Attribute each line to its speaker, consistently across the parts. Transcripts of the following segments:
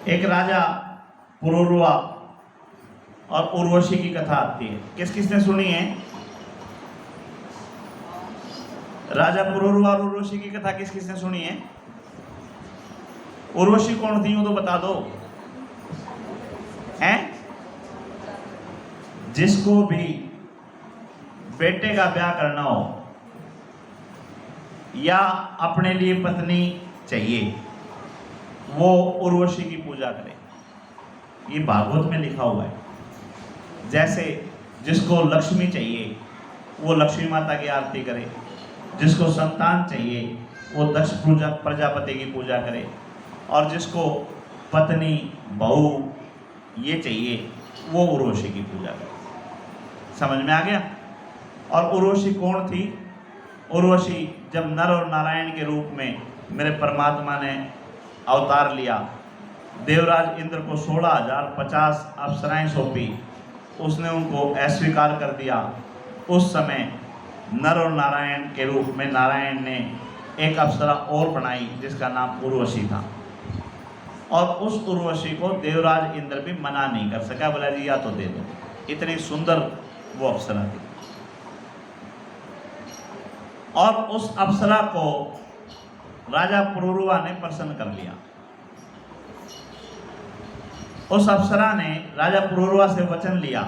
Speaker 1: एक राजा पुरुरवा और उर्वशी की कथा आती है। किस किसने सुनी है? राजा पुरुरवा और उर्वशी की कथा किस किसने सुनी है? उर्वशी कौन थी वो तो बता दो। हैं? जिसको भी बेटे का ब्याह करना हो या अपने लिए पत्नी चाहिए, वो उर्वशी की पूजा करे। ये भागवत में लिखा हुआ है। जैसे जिसको लक्ष्मी चाहिए वो लक्ष्मी माता की आरती करे, जिसको संतान चाहिए वो दक्ष प्रजापति की पूजा करे, और जिसको पत्नी बहू ये चाहिए वो उर्वशी की पूजा करे। समझ में आ गया? और उर्वशी कौन थी? उर्वशी जब नर और नारायण के रूप में मेरे परमात्मा ने अवतार लिया, देवराज इंद्र को 16,050 अप्सराएं सौंपी, उसने उनको अस्वीकार कर दिया। उस समय नर और नारायण के रूप में नारायण ने एक अप्सरा और बनाई जिसका नाम उर्वशी था, और उस उर्वशी को देवराज इंद्र भी मना नहीं कर सका, बोला जी या तो दे दो। इतनी सुंदर वो अप्सरा थी। और उस अप्सरा को राजा पुरुरवा ने प्रसन्न कर लिया। उस अप्सरा ने राजा पुरुरवा से वचन लिया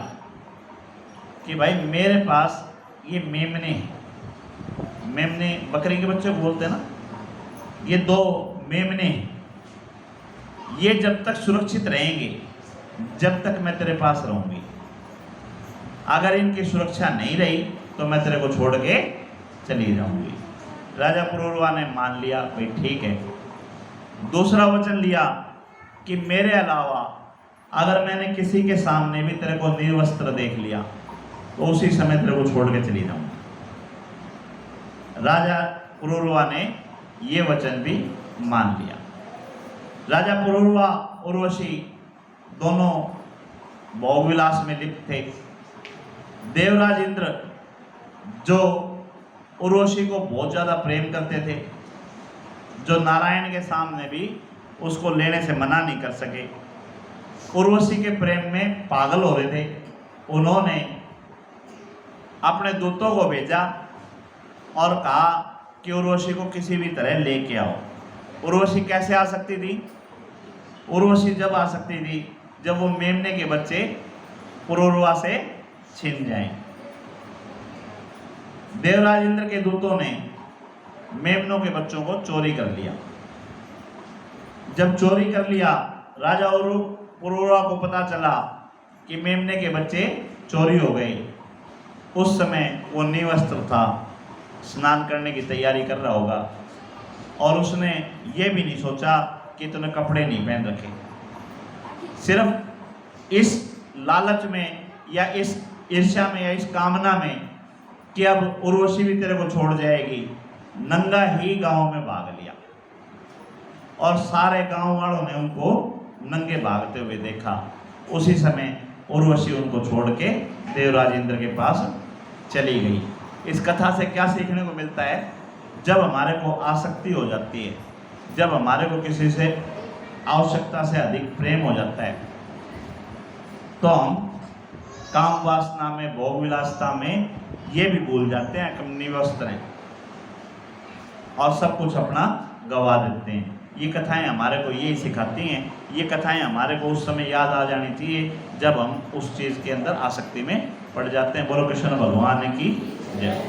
Speaker 1: कि भाई मेरे पास ये मेमने हैं, मेमने बकरी के बच्चे को बोलते हैं ना, ये 2 मेमने हैं, ये जब तक सुरक्षित रहेंगे जब तक मैं तेरे पास रहूंगी। अगर इनकी सुरक्षा नहीं रही तो मैं तेरे को छोड़ के चली जाऊंगी। राजा पुरुरवा ने मान लिया, भाई ठीक है। दूसरा वचन लिया कि मेरे अलावा अगर मैंने किसी के सामने भी तेरे को निर्वस्त्र देख लिया तो उसी समय तेरे को छोड़ के चली जाऊंगी। राजा पुरुरवा ने ये वचन भी मान लिया। राजा पुरुरवा उर्वशी दोनों भोगविलास में लिप्त थे। देवराज इंद्र जो उर्वशी को बहुत ज़्यादा प्रेम करते थे, जो नारायण के सामने भी उसको लेने से मना नहीं कर सके, उर्वशी के प्रेम में पागल हो रहे थे, उन्होंने अपने दूतों को भेजा और कहा कि उर्वशी को किसी भी तरह लेके आओ। उर्वशी कैसे आ सकती थी? उर्वशी जब आ सकती थी जब वो मेमने के बच्चे पुरुरवा से छिन जाएं। देवराज इंद्र के दूतों ने मेमनों के बच्चों को चोरी कर लिया। जब चोरी कर लिया, राजा पुरुरवा को पता चला कि मेमने के बच्चे चोरी हो गए। उस समय वो निवस्त्र था, स्नान करने की तैयारी कर रहा होगा, और उसने ये भी नहीं सोचा कि तूने कपड़े नहीं पहन रखे। सिर्फ इस लालच में या इस ईर्ष्या में या इस कामना में कि अब उर्वशी भी तेरे को छोड़ जाएगी, नंगा ही गांव में भाग लिया, और सारे गांव वालों ने उनको नंगे भागते हुए देखा। उसी समय उर्वशी उनको छोड़ के देवराज इंद्र के पास चली गई। इस कथा से क्या सीखने को मिलता है? जब हमारे को आसक्ति हो जाती है, जब हमारे को किसी से आवश्यकता से अधिक प्रेम हो जाता है, तो हम काम वासना में, भोग विलासता में ये भी भूल जाते हैं कि हम निवस्त्र हैं और सब कुछ अपना गवा देते हैं। ये कथाएं हमारे को यही सिखाती हैं। ये कथाएं हमारे को उस समय याद आ जानी चाहिए जब हम उस चीज़ के अंदर आसक्ति में पड़ जाते हैं। बोलो कृष्ण भगवान की जय।